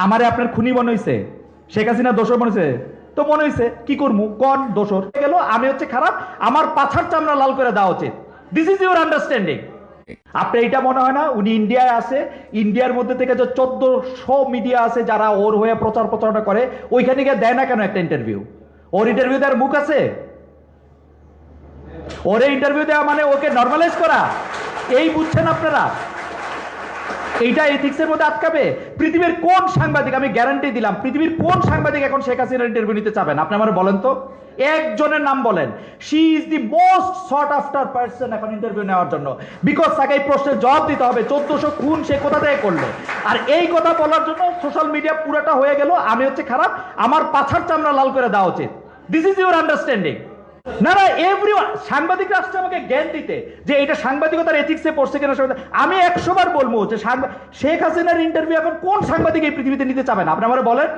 আমারে আপনার খুনি মনে হইছে, শেখ হাসিনা দোষর মনে হইছে, তো মনে হইছে কি করবো, কোন দোষর গেল আমি হচ্ছে খারাপ, আমার পাছার চামড়া লাল করে দেওয়া উচিত। This is your understanding. আপনার এটা মনে হয় না উনি ইন্ডিয়ায় আছে, ইন্ডিয়ার মধ্যে থেকে যে 1400 মিডিয়া আছে যারা ওর হয়ে প্রচার প্রচারণা করে, ওইখানে গিয়ে দেয় না কেন একটা ইন্টারভিউ? ওর ইন্টারভিউ দেওয়ার মুখ আছে? ওরে ইন্টারভিউ দেওয়া মানে ওকে নর্মালাইজ করা, এই বুঝছেন আপনারা? এইটা এথিক্সের মধ্যে আটকাবে? পৃথিবীর কোন সাংবাদিক, আমি গ্যারান্টি দিলাম, পৃথিবীর কোন সাংবাদিক এখন শেখ হাসিনার ইন্টারভিউ নিতে চাবেন? আপনি আমার বলেন তো, একজনের নাম বলেন। She is the most thought after person এখন ইন্টারভিউ নেওয়ার জন্য, বিকজ তাকে এই প্রশ্নের জবাব দিতে হবে 1400 খুন সে কোথা থেকে করলো। আর এই কথা বলার জন্য সোশ্যাল মিডিয়া পুরাটা হয়ে গেল আমি হচ্ছে খারাপ, আমার পাছার চামড়া লাল করে দেওয়া উচিত। This is your understanding. না না, এভরিওয়ান, সাংবাদিকরা আসছে আমাকে জ্ঞান দিতে যে এটা সাংবাদিকতার এথিক্সে পড়ছে কিনা। আমি 100 বার বলবো যে শেখ হাসিনার ইন্টারভিউ এখন কোন সাংবাদিক এই পৃথিবীতে নিতে চাবেন? আপনি আমার বলেন।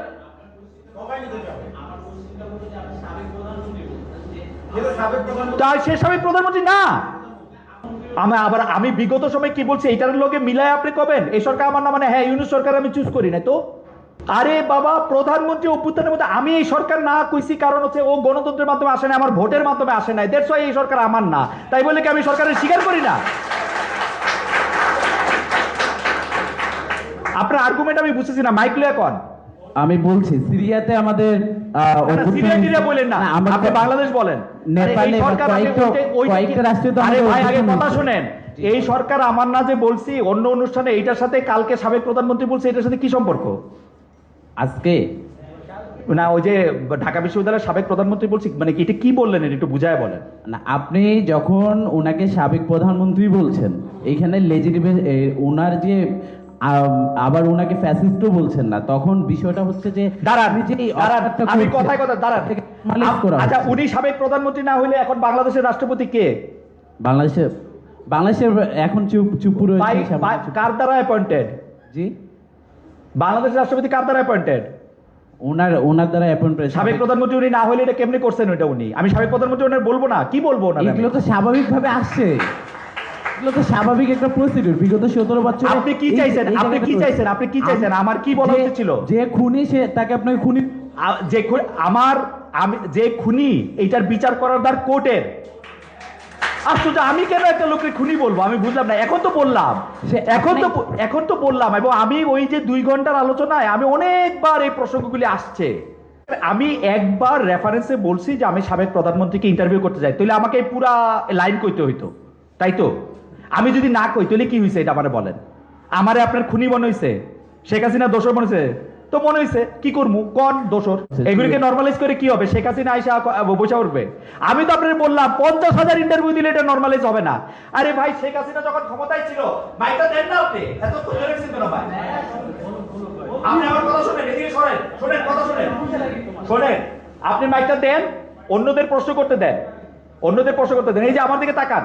তাই সে সাবেক প্রধানমন্ত্রী না। আমি বিগত সময় কি বলছি এটার লোকে মিলায় আপনি কবেন এই সরকার আমার না, মানে হ্যাঁ ইউনূস সরকার আমি চুজ করি না তো। আরে বাবা, প্রধানমন্ত্রী অভ্যুত্থানের মধ্যে আমি এই সরকার না কইছি, কারণ হচ্ছে ও গণতন্ত্রের মাধ্যমে আসে না, আমার ভোটের মাধ্যমে আসে নাই, দ্যাটস ওয়াই এই সরকার আমার না। তাই বলে কি আমি সরকারের স্বীকার করি না? আপনার আর্গুমেন্ট আমি বুঝতেছি না, মাইকলে এখন আমি বলছি সিরিয়াতে আমাদের সিরিয়া টিরিয়া বলেন না, আপনি বাংলাদেশ বলেন। নেপালে কয়েকটা রাষ্ট্রে তো আরে ভাই আগে কথা শুনেন, এই সরকার আমার না যে বলছি অন্য অনুষ্ঠানে, এইটার সাথে কালকে সাবেক প্রধানমন্ত্রী বলছে, এটার সাথে কি সম্পর্ক? আজকে না ওই যে ঢাকা বিশ্ববিদ্যালয়ের সাবেক প্রধানমন্ত্রী বলছি, মানে এটা কি বললেন একটু বুঝায় বলেন না। আপনি যখন ওনাকে সাবেক প্রধানমন্ত্রী বলছেন, এইখানে লেজিটিমেট ওনার যে আবার ওনাকে ফ্যাসিস্টও বলছেন না, তখন বিষয়টা হচ্ছে যে আমি কথায় কথা দাঁড়ান। আচ্ছা, উনি সাবেক প্রধানমন্ত্রী না হইলে এখন বাংলাদেশের রাষ্ট্রপতি কে? বাংলাদেশের এখন চুপ রয়েছে। কার দ্বারা অ্যাপয়েন্টেড? জি, বাংলাদেশের রাষ্ট্রপতি কার দ্বারা অ্যাপয়েন্টেড? ওনার দ্বারা অ্যাপয়েন্টেড। সাবেক প্রধানমন্ত্রী উনি না হলে এটা কেমনে করছেন ওটা উনি? আমি সাবেক প্রধানমন্ত্রী ওনার বলবো না, কি বলবো না? এগুলো তো স্বাভাবিকভাবে আসছে, এগুলো তো স্বাভাবিক একটা প্রসিডিউর। বিগত 17 বছর আপনি কি চাইছেন? আপনি কি চাইছেন? আপনি কি চাইছেন? আমার কি বলা উচিত ছিল? যে খুনি সে তাকে আপনাকে খুনি, আমি যে খুনি এইটার বিচার করার দার কোর্টের। আশ্চর্য, আমি কেন একটা লোকের খুনি বলবো? আমি বুঝলাম না। এখন তো বললাম, এবং আমি ওই যে 2 ঘন্টার আলোচনায় আমি অনেকবার এই প্রসঙ্গগুলি আসছে। আমি একবার রেফারেন্সে বলছি যে আমি সাবেক প্রধানমন্ত্রীকে ইন্টারভিউ করতে যাই, তাহলে আমাকে পুরা লাইন কইতে হইতো, তাই তো? আমি যদি না কই তাহলে কি হয়েছে এটা আমারে বলেন। আমারে আপনার খুনি মনে হইছে, শেখ হাসিনা দোষর মনে হইছে, তো মনে হইছে কি করবো, কোন দোষর? এগুলিকে নর্মালাইজ করে কি হবে? শেখ হাসিনা আইসা বসে উঠবে? আমি তো আপনার বললাম 50,000 ইন্টারভিউ দিলে এটা নর্মালাইজ হবে না। আরে ভাই, শেখ হাসিনা যখন ক্ষমতায় ছিল মাইকটা দেন না আপনি, এত তো রেখেছেন কেন ভাই? আপনি আমার কথা শুনেন, এদিকে সরেন, শোনেন কথা শুনেন, শোনেন। আপনি মাইকটা দেন, অন্যদের প্রশ্ন করতে দেন, এই যে আমার দিকে তাকান।